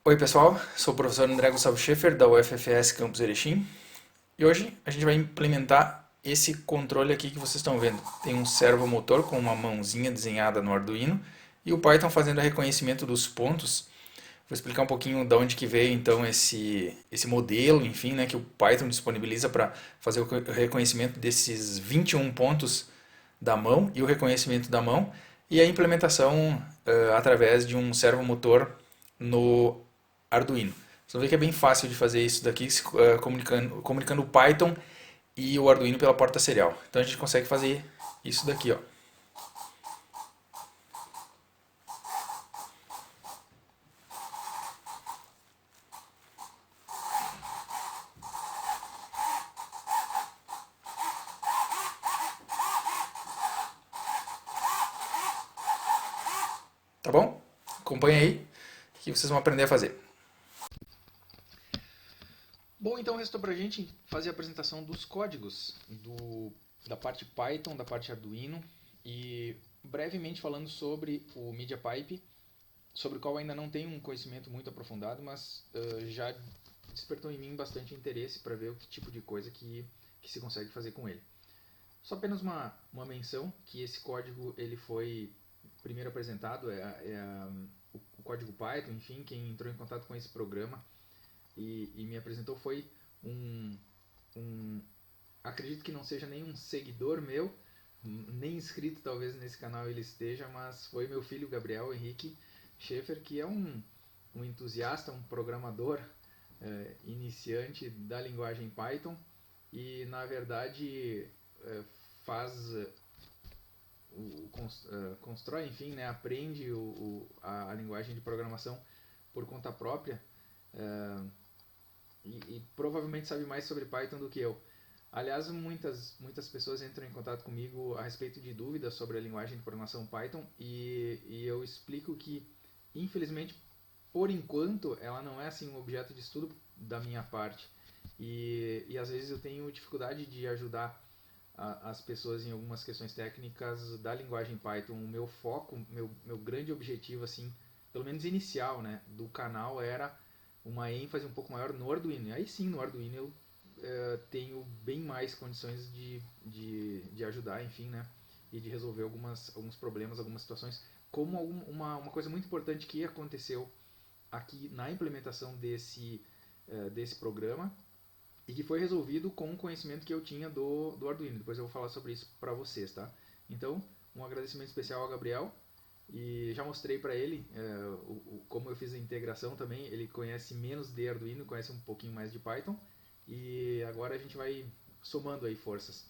Oi pessoal, sou o professor André Gustavo Schaefer da UFFS Campus Erechim e hoje a gente vai implementar esse controle aqui que vocês estão vendo. Tem um servomotor com uma mãozinha desenhada no Arduino e o Python fazendo o reconhecimento dos pontos. Vou explicar um pouquinho de onde que veio então esse modelo, enfim, né, que o Python disponibiliza para fazer o reconhecimento desses 21 pontos da mão e o reconhecimento da mão e a implementação através de um servomotor no Arduino. Vocês vão ver que é bem fácil de fazer isso daqui comunicando o Python e o Arduino pela porta serial. Então a gente consegue fazer isso daqui, ó. Tá bom? Acompanha aí que vocês vão aprender a fazer. Bom, então restou para a gente fazer a apresentação dos códigos da parte Python, da parte Arduino e brevemente falando sobre o MediaPipe, sobre o qual ainda não tenho um conhecimento muito aprofundado, mas já despertou em mim bastante interesse para ver o que tipo de coisa que se consegue fazer com ele. Só apenas uma menção que esse código ele foi primeiro apresentado, o código Python, enfim, quem entrou em contato com esse programa e me apresentou foi um, um, acredito que não seja nenhum seguidor meu, nem inscrito talvez nesse canal ele esteja, mas foi meu filho Gabriel Henrique Schaefer, que é um entusiasta, um programador iniciante da linguagem Python e na verdade faz constrói, enfim, né, aprende a linguagem de programação por conta própria e provavelmente sabe mais sobre Python do que eu. Aliás, muitas pessoas entram em contato comigo a respeito de dúvidas sobre a linguagem de programação Python e eu explico que, infelizmente, por enquanto, ela não é assim um objeto de estudo da minha parte. E às vezes eu tenho dificuldade de ajudar as pessoas em algumas questões técnicas da linguagem Python. O meu foco, meu grande objetivo, assim, pelo menos inicial, né, do canal era uma ênfase um pouco maior no Arduino. E aí sim, no Arduino eu tenho bem mais condições de ajudar, enfim, né, e de resolver alguns problemas, algumas situações. Como uma coisa muito importante que aconteceu aqui na implementação desse programa e que foi resolvido com o conhecimento que eu tinha do Arduino. Depois eu vou falar sobre isso para vocês, tá? Então, um agradecimento especial ao Gabriel e já mostrei para ele como eu fiz a integração também. Ele conhece menos de Arduino, conhece um pouquinho mais de Python e agora a gente vai somando aí forças.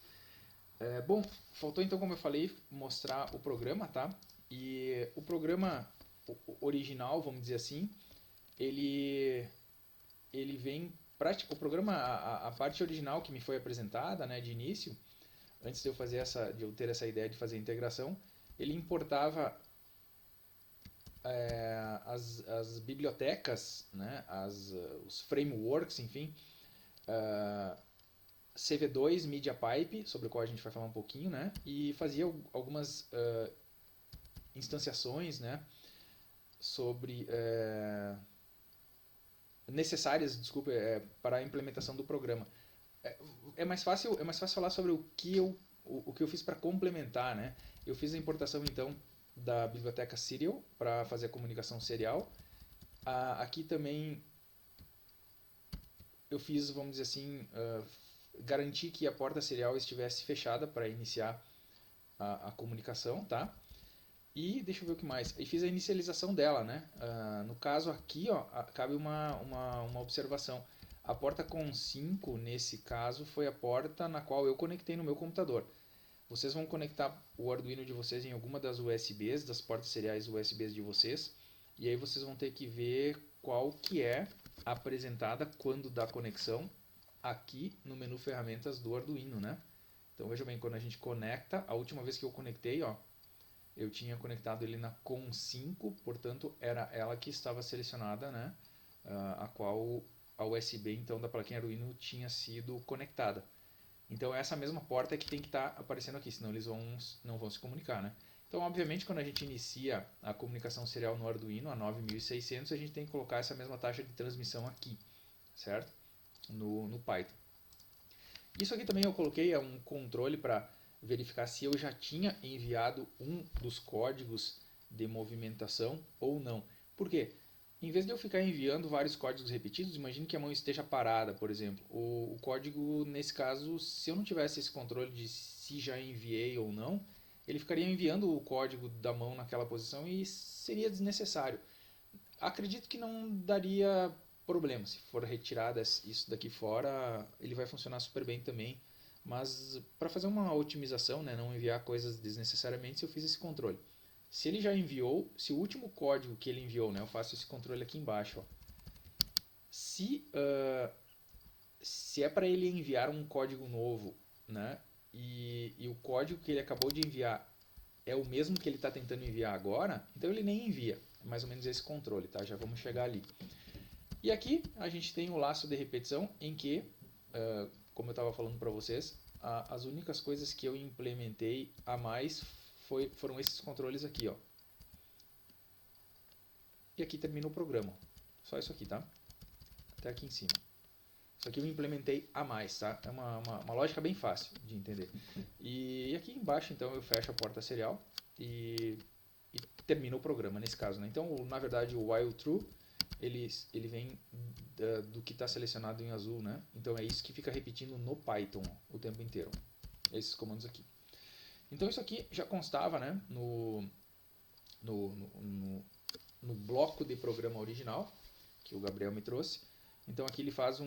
Bom, faltou então, como eu falei, mostrar o programa, tá? E o programa original, vamos dizer assim, ele ele vem o programa a parte original que me foi apresentada, né, de início, antes de eu fazer de eu ter essa ideia de fazer a integração, ele importava as bibliotecas, né, os frameworks, enfim, CV2 MediaPipe, sobre o qual a gente vai falar um pouquinho, né, e fazia algumas instanciações, né, sobre necessárias, desculpa, para a implementação do programa. É mais fácil falar sobre o que eu fiz para complementar, né? Eu fiz a importação então da biblioteca Serial para fazer a comunicação serial. Aqui também eu fiz, vamos dizer assim, garantir que a porta serial estivesse fechada para iniciar a comunicação, tá? E deixa eu ver o que mais. E fiz a inicialização dela, né? No caso aqui, ó, cabe uma observação. A porta com 5, nesse caso, foi a porta na qual eu conectei no meu computador. Vocês vão conectar o Arduino de vocês em alguma das USBs, das portas seriais USBs de vocês. E aí vocês vão ter que ver qual que é apresentada quando dá conexão aqui no menu ferramentas do Arduino, né? Então veja bem, quando a gente conecta, a última vez que eu conectei, ó, eu tinha conectado ele na COM5, portanto era ela que estava selecionada, né? A qual a USB então da plaquinha Arduino tinha sido conectada. Então essa mesma porta é que tem que estar aparecendo aqui, senão eles não vão se comunicar, né? Então, obviamente, quando a gente inicia a comunicação serial no Arduino a 9600, a gente tem que colocar essa mesma taxa de transmissão aqui, certo? No Python. Isso aqui também eu coloquei é um controle para verificar se eu já tinha enviado um dos códigos de movimentação ou não. Por quê? Em vez de eu ficar enviando vários códigos repetidos, imagine que a mão esteja parada, por exemplo. O código, nesse caso, se eu não tivesse esse controle de se já enviei ou não, ele ficaria enviando o código da mão naquela posição e seria desnecessário. Acredito que não daria problema. Se for retirado isso daqui fora, ele vai funcionar super bem também. Mas para fazer uma otimização, né, não enviar coisas desnecessariamente, eu fiz esse controle. Se ele já enviou, se o último código que ele enviou, né, eu faço esse controle aqui embaixo. Ó. Se é para ele enviar um código novo, né, e o código que ele acabou de enviar é o mesmo que ele está tentando enviar agora, então ele nem envia. É mais ou menos esse controle, tá? Já vamos chegar ali. E aqui a gente tem o laço de repetição em que, como eu estava falando para vocês, as únicas coisas que eu implementei a mais foram esses controles aqui, ó. E aqui termina o programa. Só isso aqui, tá? Até aqui em cima. Isso aqui eu implementei a mais, tá? É uma lógica bem fácil de entender. E aqui embaixo, então, eu fecho a porta serial e termina o programa, nesse caso, né? Então, na verdade, o while true, ele vem do que está selecionado em azul, né? Então, é isso que fica repetindo no Python o tempo inteiro. Esses comandos aqui. Então, isso aqui já constava, né? No bloco de programa original, que o Gabriel me trouxe. Então, aqui ele faz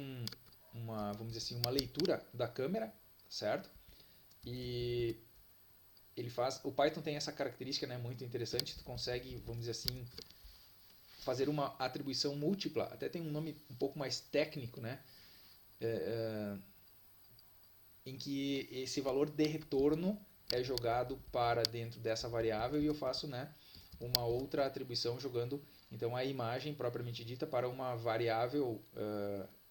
vamos dizer assim, uma leitura da câmera, certo? E o Python tem essa característica, né, muito interessante, tu consegue, vamos dizer assim, fazer uma atribuição múltipla, até tem um nome um pouco mais técnico, né, em que esse valor de retorno é jogado para dentro dessa variável e eu faço, né, uma outra atribuição jogando então a imagem propriamente dita para uma variável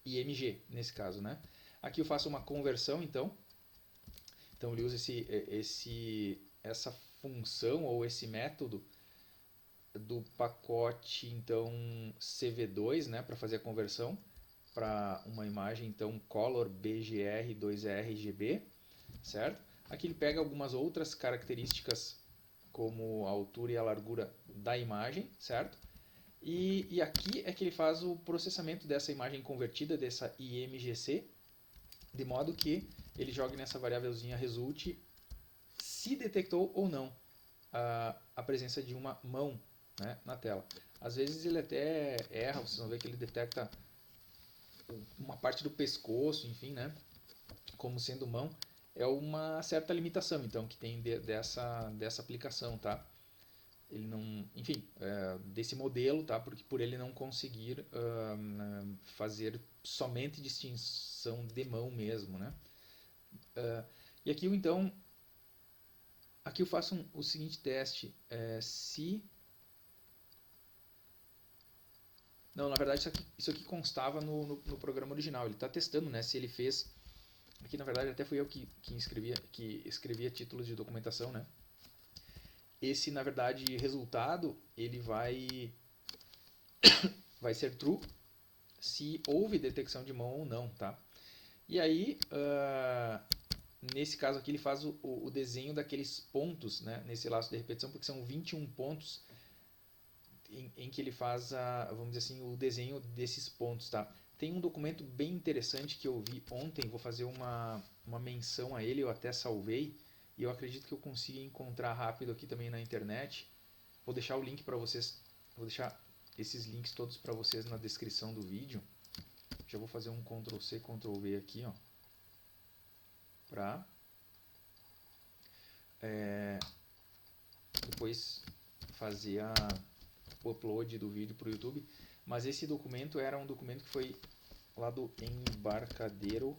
img, nesse caso, né. Aqui eu faço uma conversão, então ele usa essa função ou esse método do pacote então CV2, né, para fazer a conversão para uma imagem então color BGR 2RGB, certo? Aqui ele pega algumas outras características como a altura e a largura da imagem, certo? E aqui é que ele faz o processamento dessa imagem convertida, dessa IMGC, de modo que ele jogue nessa variávelzinha result se detectou ou não a presença de uma mão, né, na tela. Às vezes ele até erra, vocês vão ver que ele detecta uma parte do pescoço, enfim, né, como sendo mão. É uma certa limitação, então, que tem dessa aplicação, tá? Ele não, enfim, desse modelo, tá? Porque por ele não conseguir fazer somente distinção de mão mesmo, né? E aqui então, aqui eu faço o seguinte teste, se não, na verdade isso aqui constava no programa original. Ele está testando, né, se ele fez. Aqui na verdade até fui eu que escrevia títulos de documentação, né? Esse na verdade resultado ele vai ser true se houve detecção de mão ou não, tá? E aí nesse caso aqui ele faz o desenho daqueles pontos, né, nesse laço de repetição, porque são 21 pontos em que ele faz vamos dizer assim, o desenho desses pontos, tá? Tem um documento bem interessante que eu vi ontem, vou fazer uma menção a ele, eu até salvei, e eu acredito que eu consiga encontrar rápido aqui também na internet. Vou deixar o link para vocês, vou deixar esses links todos para vocês na descrição do vídeo. Já vou fazer um Ctrl+C, Ctrl+V aqui, ó, para depois fazer o upload do vídeo para o YouTube. Mas esse documento era um documento que foi lá do Embarcadero,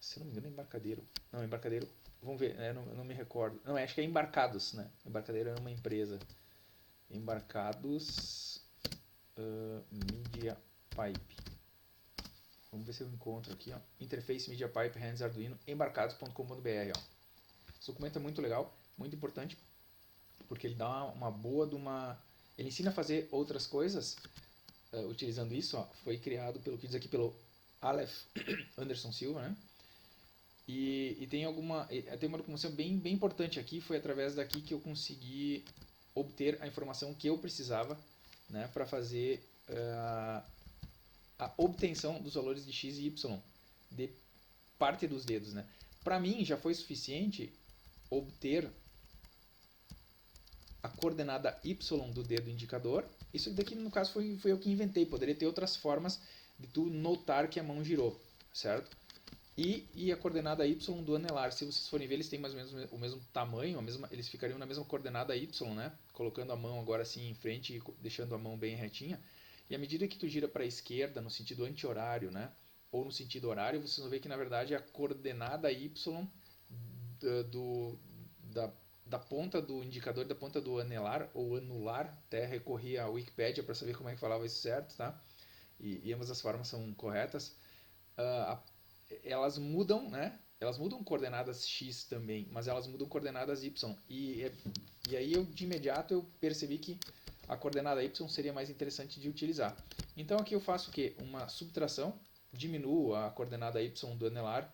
se não me engano é Embarcadero, não, Embarcadero, vamos ver, não me recordo, não, acho que é Embarcados, né, Embarcadero é uma empresa, Embarcados Media Pipe, vamos ver se eu encontro aqui, ó, Interface Media Pipe Hands Arduino Embarcados.com.br, ó. Esse documento é muito legal, muito importante, porque ele dá uma boa de uma... Ele ensina a fazer outras coisas utilizando isso. Ó, foi criado, pelo que diz aqui, pelo Aleph Anderson Silva, né? E tem tem uma documentação bem importante aqui. Foi através daqui que eu consegui obter a informação que eu precisava, né, para fazer a obtenção dos valores de x e y de parte dos dedos, né? Para mim já foi suficiente obter a coordenada y do dedo indicador. Isso daqui no caso foi eu que inventei. Poderia ter outras formas de tu notar que a mão girou, certo? E a coordenada y do anelar, se vocês forem ver, eles têm mais ou menos o mesmo tamanho, eles ficariam na mesma coordenada y, né? Colocando a mão agora assim em frente e deixando a mão bem retinha. E à medida que tu gira para a esquerda, no sentido anti-horário, né? Ou no sentido horário, vocês vão ver que na verdade a coordenada y da, da ponta do indicador, da ponta do anelar ou anular, até recorri à Wikipédia para saber como é que falava isso certo, tá? E ambas as formas são corretas. Uh, elas mudam, né? Elas mudam coordenadas x também, mas elas mudam coordenadas y. E aí eu de imediato eu percebi que a coordenada y seria mais interessante de utilizar. Então aqui eu faço o quê? Uma subtração, diminuo a coordenada y do anelar,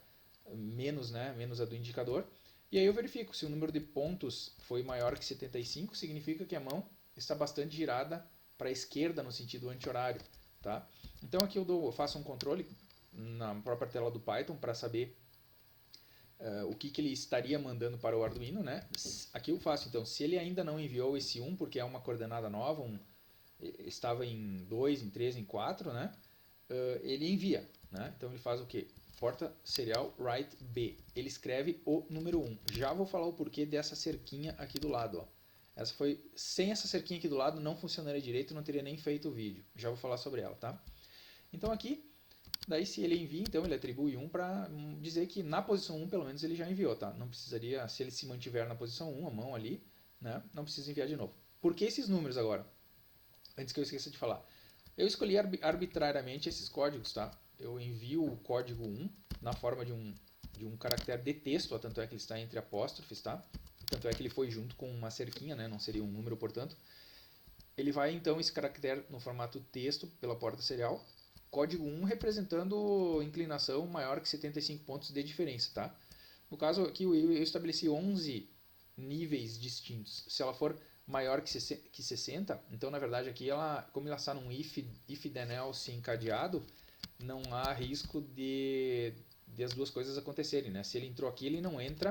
menos, né, menos a do indicador, e aí eu verifico se o número de pontos foi maior que 75, significa que a mão está bastante girada para a esquerda no sentido anti-horário, tá? Então aqui eu faço um controle na própria tela do Python para saber o que ele estaria mandando para o Arduino, né? Aqui eu faço então, se ele ainda não enviou esse 1, porque é uma coordenada nova, estava em 2, em 3, em 4, né? Ele envia, né? Então ele faz o que? Porta serial write B. Ele escreve o número 1. Já vou falar o porquê dessa cerquinha aqui do lado, ó. Sem essa cerquinha aqui do lado não funcionaria direito, não teria nem feito o vídeo. Já vou falar sobre ela, tá? Então aqui, daí se ele envia, então ele atribui 1 para dizer que na posição 1 pelo menos ele já enviou, tá? Não precisaria, se ele se mantiver na posição 1, a mão ali, né? Não precisa enviar de novo. Por que esses números agora? Antes que eu esqueça de falar. Eu escolhi arbitrariamente esses códigos, tá? Eu envio o código 1 na forma de um caractere de texto, ó, tanto é que ele está entre apóstrofes, tá? Tanto é que ele foi junto com uma cerquinha, né? Não seria um número, portanto. Ele vai então esse caractere no formato texto pela porta serial, código 1 representando inclinação maior que 75 pontos de diferença, tá? No caso aqui eu estabeleci 11 níveis distintos. Se ela for maior que 60, então na verdade aqui como ela está num if then else encadeado, não há risco de as duas coisas acontecerem, né? Se ele entrou aqui, ele não entra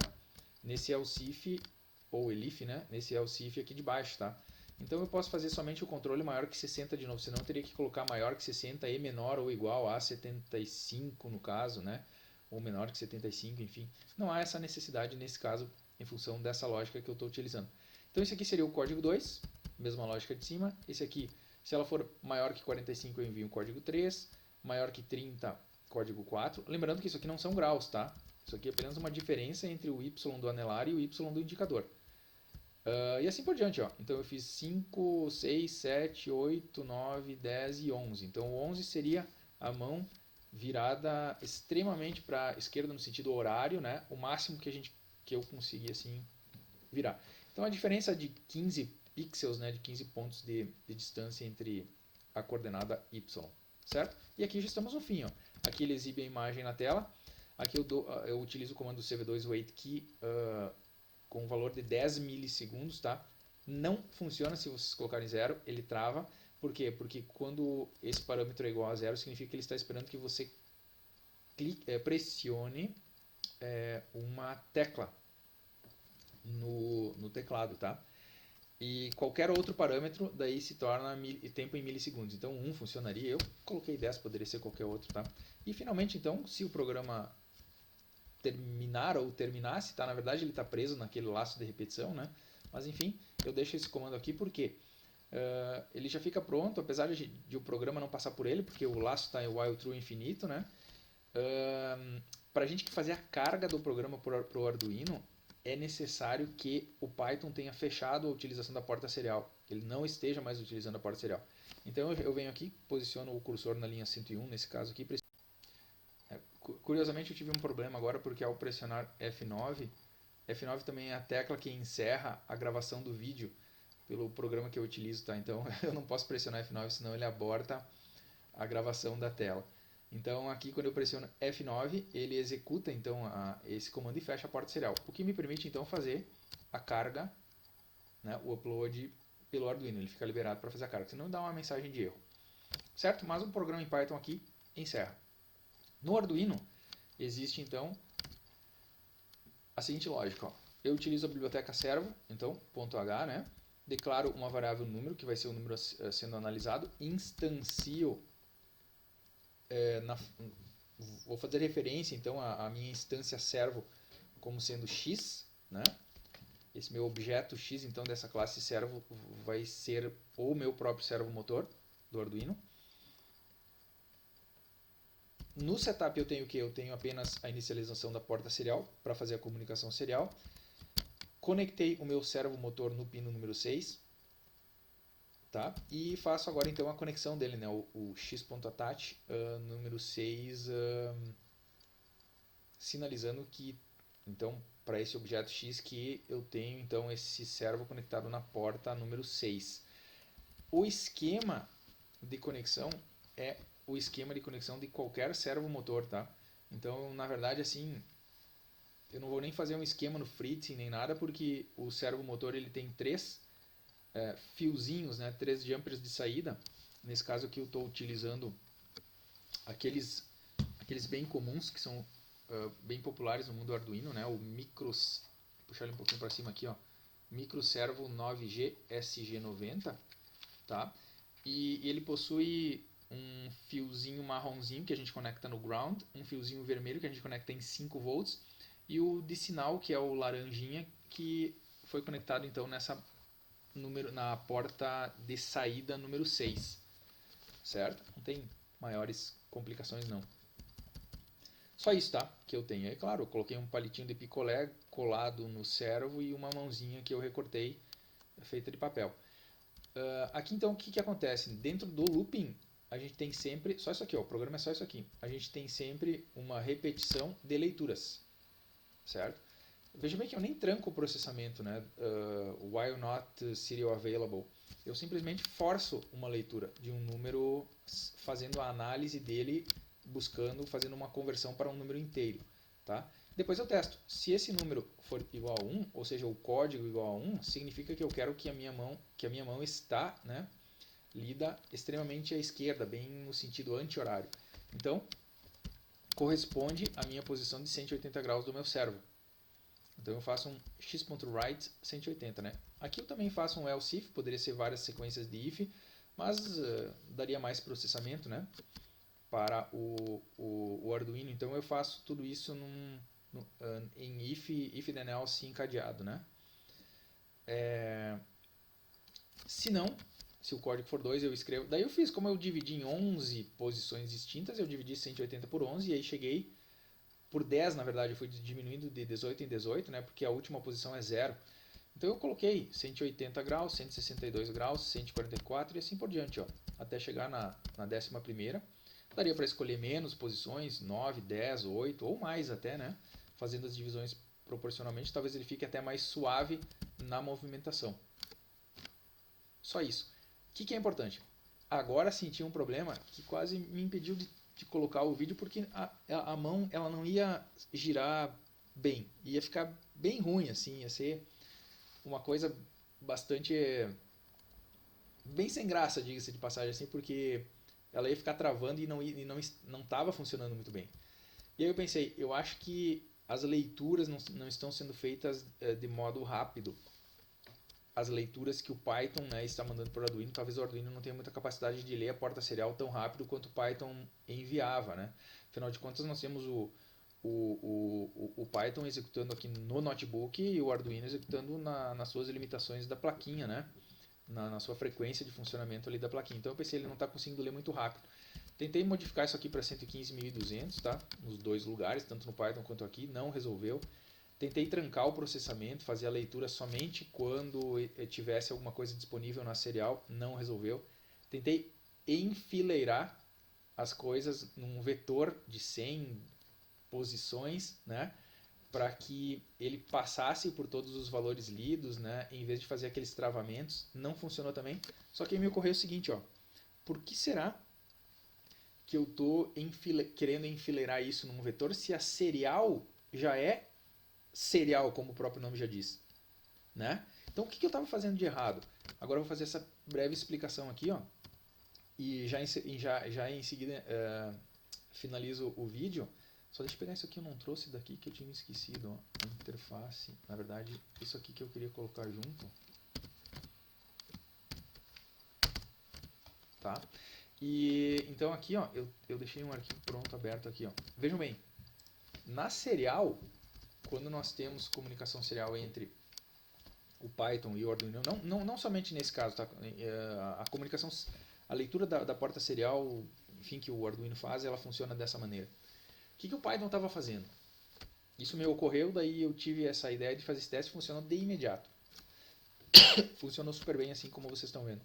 nesse else if ou elif, né? Nesse else if aqui de baixo, tá? Então eu posso fazer somente o controle maior que 60 de novo, senão eu teria que colocar maior que 60 e menor ou igual a 75 no caso, né? Ou menor que 75, enfim. Não há essa necessidade nesse caso em função dessa lógica que eu estou utilizando. Então esse aqui seria o código 2, mesma lógica de cima. Esse aqui, se ela for maior que 45, eu envio o código 3, maior que 30, código 4. Lembrando que isso aqui não são graus, tá? Isso aqui é apenas uma diferença entre o y do anelar e o y do indicador. E assim por diante, ó. Então eu fiz 5, 6, 7, 8, 9, 10 e 11. Então o 11 seria a mão virada extremamente para a esquerda no sentido horário, né? O máximo que eu consegui assim virar. Então a diferença de 15 pixels, né, de 15 pontos de distância entre a coordenada y, certo? E aqui já estamos no fim, ó. Aqui ele exibe a imagem na tela. Aqui eu utilizo o comando cv2 wait key com um valor de 10 milissegundos, tá? Não funciona se vocês colocarem 0, ele trava. Por quê? Porque quando esse parâmetro é igual a 0, significa que ele está esperando que você pressione uma tecla no teclado, tá? E qualquer outro parâmetro daí se torna tempo em milissegundos. Então 1 funcionaria, eu coloquei 10, poderia ser qualquer outro, tá? E finalmente então, se o programa terminar ou terminasse, tá? Na verdade ele está preso naquele laço de repetição, né? Mas enfim, eu deixo esse comando aqui porque ele já fica pronto, apesar de o programa não passar por ele, porque o laço está em while true infinito, né? Para a gente fazer a carga do programa para o Arduino, é necessário que o Python tenha fechado a utilização da porta serial, que ele não esteja mais utilizando a porta serial. Então eu venho aqui, posiciono o cursor na linha 101, nesse caso aqui. Curiosamente eu tive um problema agora, porque ao pressionar F9, F9 também é a tecla que encerra a gravação do vídeo pelo programa que eu utilizo, tá? Então eu não posso pressionar F9, senão ele aborta a gravação da tela. Então aqui quando eu pressiono F9, ele executa então esse comando e fecha a porta serial, o que me permite então fazer a carga, né, o upload pelo Arduino, ele fica liberado para fazer a carga, senão dá uma mensagem de erro, certo? Mas o programa em Python aqui encerra. No Arduino existe então a seguinte lógica, ó. Eu utilizo a biblioteca servo, então .h, né? Declaro uma variável número, que vai ser o número sendo analisado, instancio, vou fazer referência então à minha instância servo como sendo x, né? Esse meu objeto x então dessa classe servo vai ser o meu próprio servo motor do Arduino. No setup eu tenho o que? Eu tenho apenas a inicialização da porta serial para fazer a comunicação serial. Conectei o meu servo motor no pino número 6, tá? E faço agora então a conexão dele, né? O x.attach número 6, sinalizando que então para esse objeto x que eu tenho então esse servo conectado na porta número 6. O esquema de conexão é o esquema de conexão de qualquer servo motor, tá? Então, na verdade, assim, eu não vou nem fazer um esquema no Fritzing nem nada, porque o servo motor ele tem três fiozinhos, né? 3 jumpers de saída. Nesse caso aqui eu estou utilizando aqueles bem comuns que são bem populares no mundo Arduino, né? O micros, puxar ele um pouquinho para cima aqui, ó, micro servo 9G SG90, tá? E ele possui um fiozinho marronzinho que a gente conecta no ground, um fiozinho vermelho que a gente conecta em 5 volts e o de sinal, que é o laranjinha, que foi conectado então na porta de saída número 6, certo? Não tem maiores complicações não. Só isso, tá? Que eu tenho. Aí, claro, eu coloquei um palitinho de picolé colado no servo e uma mãozinha que eu recortei feita de papel. Aqui então o que acontece? Dentro do looping a gente tem sempre, só isso aqui, ó, o programa é só isso aqui. A gente tem sempre uma repetição de leituras, certo? Veja bem que eu nem tranco o processamento, né? While not serial available. Eu simplesmente forço uma leitura de um número, fazendo a análise dele, fazendo uma conversão para um número inteiro, tá? Depois eu testo. Se esse número for igual a 1, ou seja, o código igual a 1, significa que eu quero que a minha mão está, né, lida extremamente à esquerda, bem no sentido anti-horário. Então, corresponde à minha posição de 180 graus do meu servo. Então eu faço um x.write 180, né? Aqui eu também faço um else if, poderia ser várias sequências de if, mas daria mais processamento, né, para o Arduino. Então eu faço tudo isso em if then else encadeado, né? Se não, se o código for 2, eu escrevo. Daí eu fiz, como eu dividi em 11 posições distintas, eu dividi 180 por 11 e aí cheguei por 10, na verdade, eu fui diminuindo de 18 em 18, né? Porque a última posição é 0. Então eu coloquei 180 graus, 162 graus, 144 e assim por diante, ó, até chegar na 11ª. Daria para escolher menos posições, 9, 10, 8 ou mais até, né? Fazendo as divisões proporcionalmente, talvez ele fique até mais suave na movimentação. Só isso. O que é importante? Agora senti um problema que quase me impediu de colocar o vídeo, porque a mão ela não ia girar bem. Ia ficar bem ruim, assim. Ia ser uma coisa bastante... bem sem graça, diga-se de passagem, assim, porque ela ia ficar travando e não estava funcionando muito bem. E aí eu pensei, eu acho que as leituras não estão sendo feitas de modo rápido. As leituras que o Python, né, está mandando para o Arduino, talvez o Arduino não tenha muita capacidade de ler a porta serial tão rápido quanto o Python enviava, né? Afinal de contas, nós temos o Python executando aqui no notebook e o Arduino executando nas suas limitações da plaquinha, né? Na sua frequência de funcionamento ali da plaquinha. Então eu pensei, ele não está conseguindo ler muito rápido. Tentei modificar isso aqui para 115.200, tá? Nos dois lugares, tanto no Python quanto aqui, não resolveu. Tentei trancar o processamento, fazer a leitura somente quando tivesse alguma coisa disponível na serial, não resolveu. Tentei enfileirar as coisas num vetor de 100 posições, né? para que ele passasse por todos os valores lidos, né, em vez de fazer aqueles travamentos. Não funcionou também. Só que aí me ocorreu o seguinte, ó, por que será que eu estou querendo enfileirar isso num vetor se a serial já é serial, como o próprio nome já diz, né? Então o que eu estava fazendo de errado? Agora eu vou fazer essa breve explicação aqui, ó, e já em seguida finalizo o vídeo. Só deixa eu pegar isso aqui, eu não trouxe daqui que eu tinha esquecido, ó, interface. Na verdade, isso aqui que eu queria colocar junto, tá? E então aqui, ó, eu deixei um arquivo pronto aberto aqui, ó. Vejam bem, na serial, quando nós temos comunicação serial entre o Python e o Arduino, não somente nesse caso, tá? A comunicação, a leitura da porta serial, enfim, que o Arduino faz, ela funciona dessa maneira. O que o Python estava fazendo? Isso me ocorreu, daí eu tive essa ideia de fazer esse teste, funcionou de imediato. Funcionou super bem, assim como vocês estão vendo.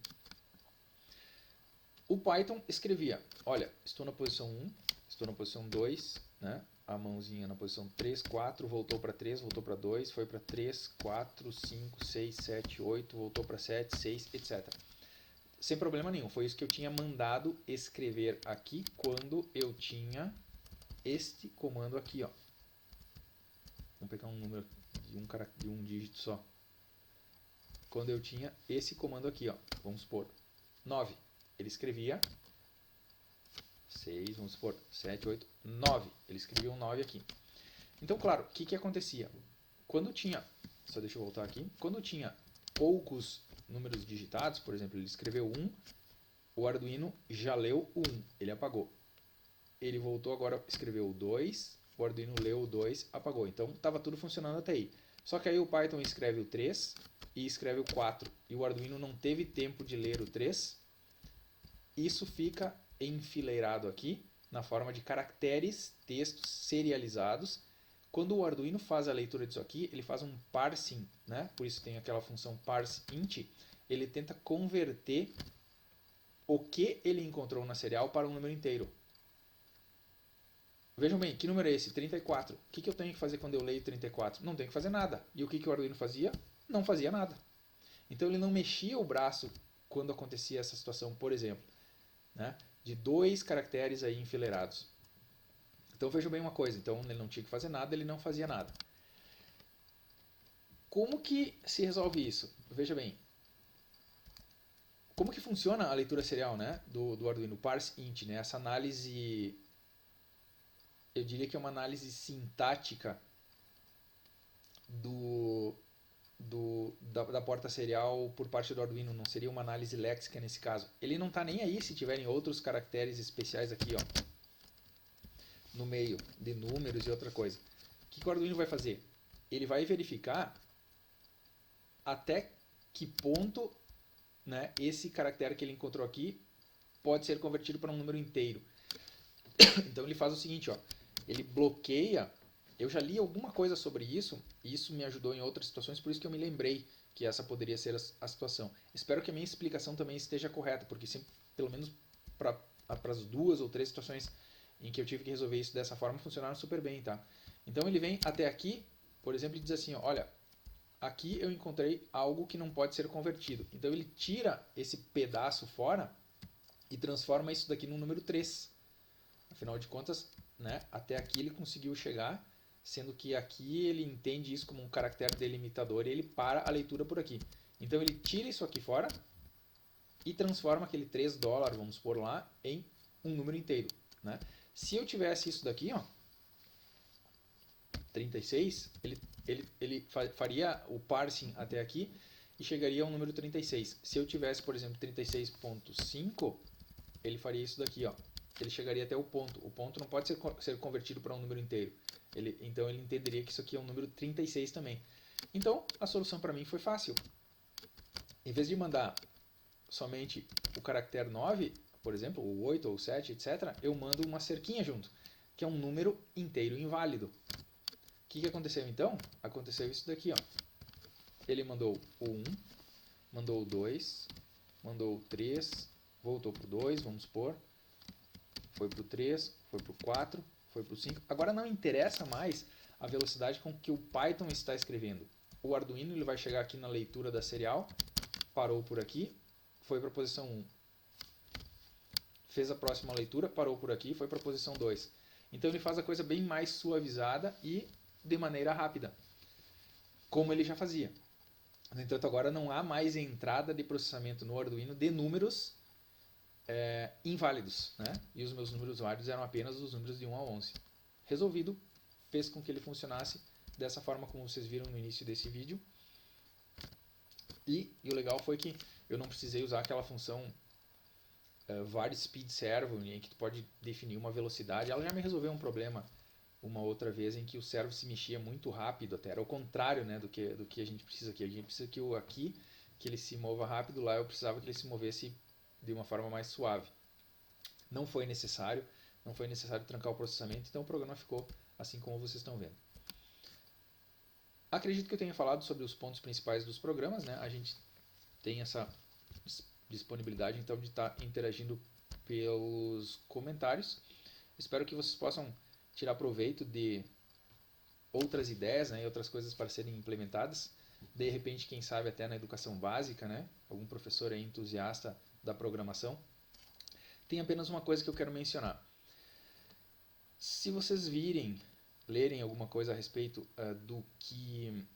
O Python escrevia, olha, estou na posição 1, estou na posição 2, né? A mãozinha na posição 3, 4, voltou para 3, voltou para 2, foi para 3, 4, 5, 6, 7, 8, voltou para 7, 6, etc. Sem problema nenhum, foi isso que eu tinha mandado escrever aqui quando eu tinha este comando aqui, ó. Vamos pegar um número de um dígito só. Quando eu tinha esse comando aqui, ó, vamos supor, 9. Ele escrevia 6, vamos supor, 7, 8, 9. Ele escrevia um 9 aqui. Então, claro, o que acontecia? Quando tinha, só deixa eu voltar aqui, quando tinha poucos números digitados, por exemplo, ele escreveu 1, o Arduino já leu o 1, ele apagou. Ele voltou agora, escreveu o 2, o Arduino leu o 2, apagou. Então, estava tudo funcionando até aí. Só que aí o Python escreve o 3 e escreve o 4, e o Arduino não teve tempo de ler o 3. Isso fica enfileirado aqui na forma de caracteres, textos serializados. Quando o Arduino faz a leitura disso aqui, ele faz um parsing, né? Por isso tem aquela função parseInt. Ele tenta converter o que ele encontrou na serial para um número inteiro. Vejam bem, que número é esse? 34. O que eu tenho que fazer quando eu leio 34? Não tenho que fazer nada. E o que o Arduino fazia? Não fazia nada. Então ele não mexia o braço quando acontecia essa situação, por exemplo, né, de 2 caracteres aí enfileirados. Então vejam bem uma coisa, então ele não tinha que fazer nada, ele não fazia nada. Como que se resolve isso? Veja bem, como que funciona a leitura serial, né, do Arduino, parseInt, né, essa análise, eu diria que é uma análise sintática da porta serial por parte do Arduino, não seria uma análise léxica nesse caso. Ele não está nem aí se tiverem outros caracteres especiais aqui, ó, no meio de números e outra coisa. O que o Arduino vai fazer? Ele vai verificar até que ponto, né, esse caractere que ele encontrou aqui pode ser convertido para um número inteiro. Então ele faz o seguinte, ó, ele bloqueia. Eu já li alguma coisa sobre isso, e isso me ajudou em outras situações, por isso que eu me lembrei que essa poderia ser a situação. Espero que a minha explicação também esteja correta, porque sempre, pelo menos para as 2 ou 3 situações em que eu tive que resolver isso dessa forma, funcionaram super bem, tá? Então ele vem até aqui, por exemplo, e diz assim, ó, olha, aqui eu encontrei algo que não pode ser convertido. Então ele tira esse pedaço fora e transforma isso daqui num número 3. Afinal de contas, né, até aqui ele conseguiu chegar, sendo que aqui ele entende isso como um caractere delimitador e ele para a leitura por aqui. Então ele tira isso aqui fora e transforma aquele $3, vamos pôr lá, em um número inteiro, né? Se eu tivesse isso daqui, ó, 36, ele faria o parsing até aqui e chegaria ao número 36. Se eu tivesse, por exemplo, 36.5, ele faria isso daqui, ó. Ele chegaria até o ponto. O ponto não pode ser convertido para um número inteiro. Então ele entenderia que isso aqui é um número 36 também. Então a solução para mim foi fácil. Em vez de mandar somente o caractere 9, por exemplo, o 8 ou o 7, etc., eu mando uma cerquinha junto, que é um número inteiro inválido. O que aconteceu então? Aconteceu isso daqui, ó. Ele mandou o 1, mandou o 2, mandou o 3, voltou para o 2, vamos supor, foi para o 3, foi para o 4, foi para o 5. Agora não interessa mais a velocidade com que o Python está escrevendo. O Arduino ele vai chegar aqui na leitura da serial, parou por aqui, foi para a posição 1. Fez a próxima leitura, parou por aqui, foi para a posição 2. Então ele faz a coisa bem mais suavizada e de maneira rápida, como ele já fazia. No entanto, agora não há mais entrada de processamento no Arduino de números inválidos, né? E os meus números válidos eram apenas os números de 1 a 11. Resolvido, fez com que ele funcionasse dessa forma como vocês viram no início desse vídeo. E o legal foi que eu não precisei usar aquela função var speed servo, em que tu pode definir uma velocidade. Ela já me resolveu um problema uma outra vez em que o servo se mexia muito rápido, até era o contrário, né, do que a gente precisa aqui. A gente precisa que ele se mova rápido, lá eu precisava que ele se movesse de uma forma mais suave. Não foi necessário trancar o processamento, então o programa ficou assim como vocês estão vendo. Acredito que eu tenha falado sobre os pontos principais dos programas, né? A gente tem essa disponibilidade então de estar interagindo pelos comentários. Espero que vocês possam tirar proveito de outras ideias, né, e outras coisas para serem implementadas. De repente, quem sabe até na educação básica, né? Algum professor é entusiasta da programação. Tem apenas uma coisa que eu quero mencionar. Se vocês lerem alguma coisa a respeito do que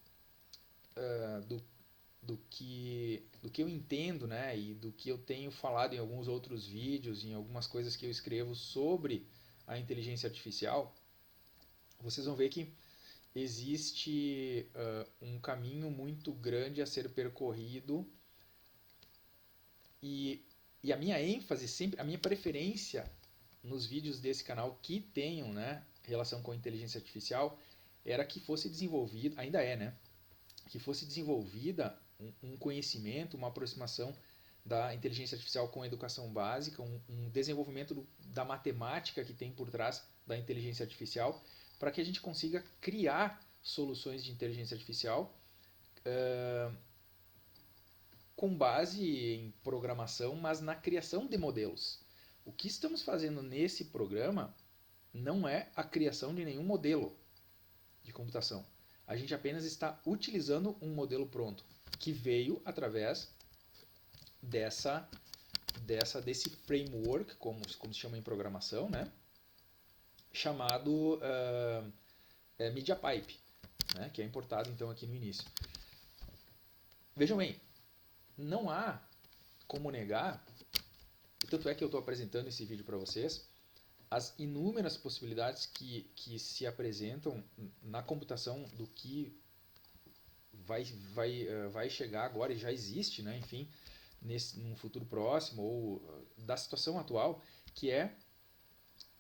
eu entendo, né, e do que eu tenho falado em alguns outros vídeos, em algumas coisas que eu escrevo sobre a inteligência artificial, vocês vão ver que existe um caminho muito grande a ser percorrido e a minha ênfase sempre, a minha preferência nos vídeos desse canal que tenham, né, relação com a inteligência artificial era que fosse desenvolvido, ainda é, né, que fosse desenvolvida um conhecimento, uma aproximação da inteligência artificial com a educação básica, um desenvolvimento da matemática que tem por trás da inteligência artificial, para que a gente consiga criar soluções de inteligência artificial com base em programação, mas na criação de modelos. O que estamos fazendo nesse programa não é a criação de nenhum modelo de computação. A gente apenas está utilizando um modelo pronto, que veio através desse framework, como se chama em programação, né? Chamado MediaPipe, né? Que é importado então aqui no início. Vejam bem, não há como negar, e tanto é que eu estou apresentando esse vídeo para vocês, as inúmeras possibilidades que se apresentam na computação do que vai chegar agora e já existe, né? Enfim, num futuro próximo ou da situação atual, que é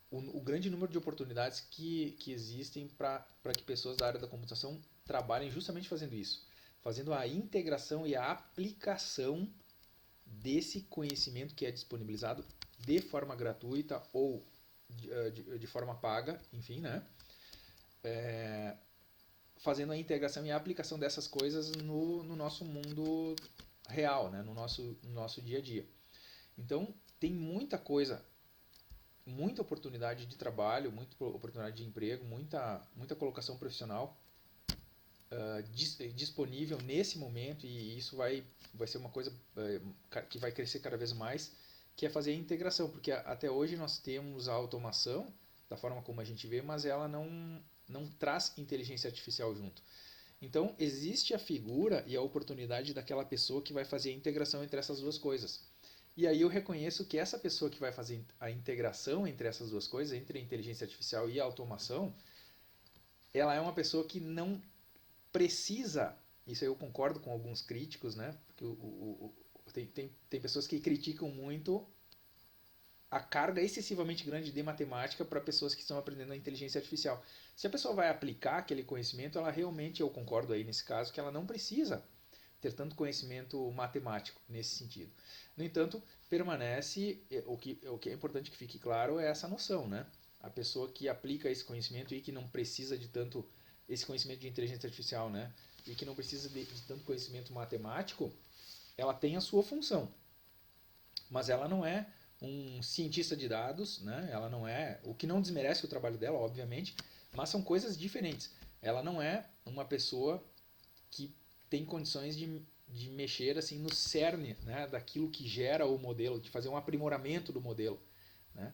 o grande número de oportunidades que existem para que pessoas da área da computação trabalhem justamente fazendo isso, fazendo a integração e a aplicação desse conhecimento que é disponibilizado de forma gratuita ou de forma paga, enfim, né? Fazendo a integração e a aplicação dessas coisas no nosso mundo real, né? no nosso dia a dia. Então, tem muita coisa, muita oportunidade de trabalho, muita oportunidade de emprego, muita colocação profissional disponível nesse momento, e isso vai ser uma coisa que vai crescer cada vez mais, que é fazer a integração, porque até hoje nós temos a automação da forma como a gente vê, mas ela não traz inteligência artificial junto. Então existe a figura e a oportunidade daquela pessoa que vai fazer a integração entre essas duas coisas. E aí eu reconheço que essa pessoa que vai fazer a integração entre essas duas coisas, entre a inteligência artificial e a automação, ela é uma pessoa que não precisa, isso eu concordo com alguns críticos, né? Porque tem pessoas que criticam muito a carga excessivamente grande de matemática para pessoas que estão aprendendo a inteligência artificial. Se a pessoa vai aplicar aquele conhecimento, ela realmente, eu concordo aí nesse caso, que ela não precisa ter tanto conhecimento matemático nesse sentido. No entanto, permanece, o que é importante que fique claro é essa noção, né? A pessoa que aplica esse conhecimento e que não precisa de tanto esse conhecimento de inteligência artificial, né? E que não precisa de tanto conhecimento matemático, ela tem a sua função. Mas ela não é um cientista de dados, né? Ela não é, o que não desmerece o trabalho dela, obviamente, mas são coisas diferentes. ela não é uma pessoa que tem condições de mexer assim no cerne, né, daquilo que gera o modelo, de fazer um aprimoramento do modelo, né?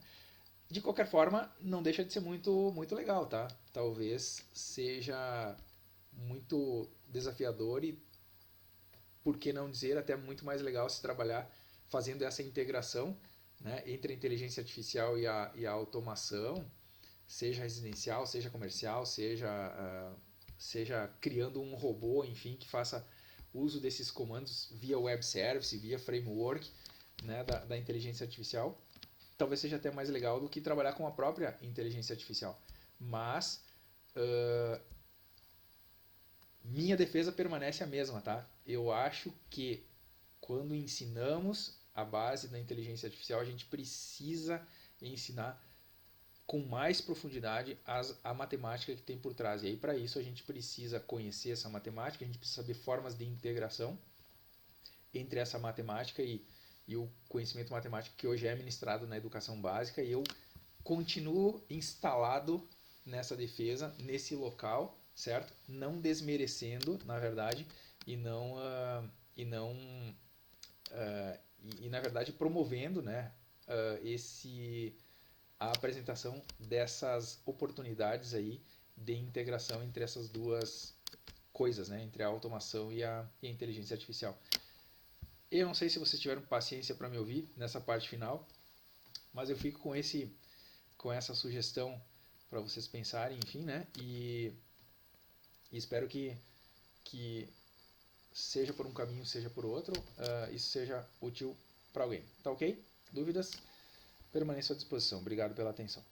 De qualquer forma, não deixa de ser muito legal, tá? Talvez seja muito desafiador e, por que não dizer, até muito mais legal se trabalhar fazendo essa integração, né, entre a inteligência artificial e a automação, seja residencial, seja comercial, seja criando um robô, enfim, que faça uso desses comandos via web service, via framework, né, da inteligência artificial. Talvez seja até mais legal do que trabalhar com a própria inteligência artificial. Mas minha defesa permanece a mesma, tá? Eu acho que quando ensinamos a base da inteligência artificial, a gente precisa ensinar com mais profundidade a matemática que tem por trás. E aí, para isso, a gente precisa conhecer essa matemática, a gente precisa saber formas de integração entre essa matemática e o conhecimento matemático que hoje é ministrado na educação básica. E eu continuo instalado nessa defesa, nesse local, certo? Não desmerecendo, na verdade, e não, e não e na verdade promovendo, né, a apresentação dessas oportunidades aí de integração entre essas duas coisas, né, entre a automação e a inteligência artificial. Eu não sei se vocês tiveram paciência para me ouvir nessa parte final, mas eu fico com essa sugestão para vocês pensarem, enfim, né? E espero que seja por um caminho, seja por outro, isso seja útil para alguém. Tá ok? Dúvidas? Permaneço à disposição. Obrigado pela atenção.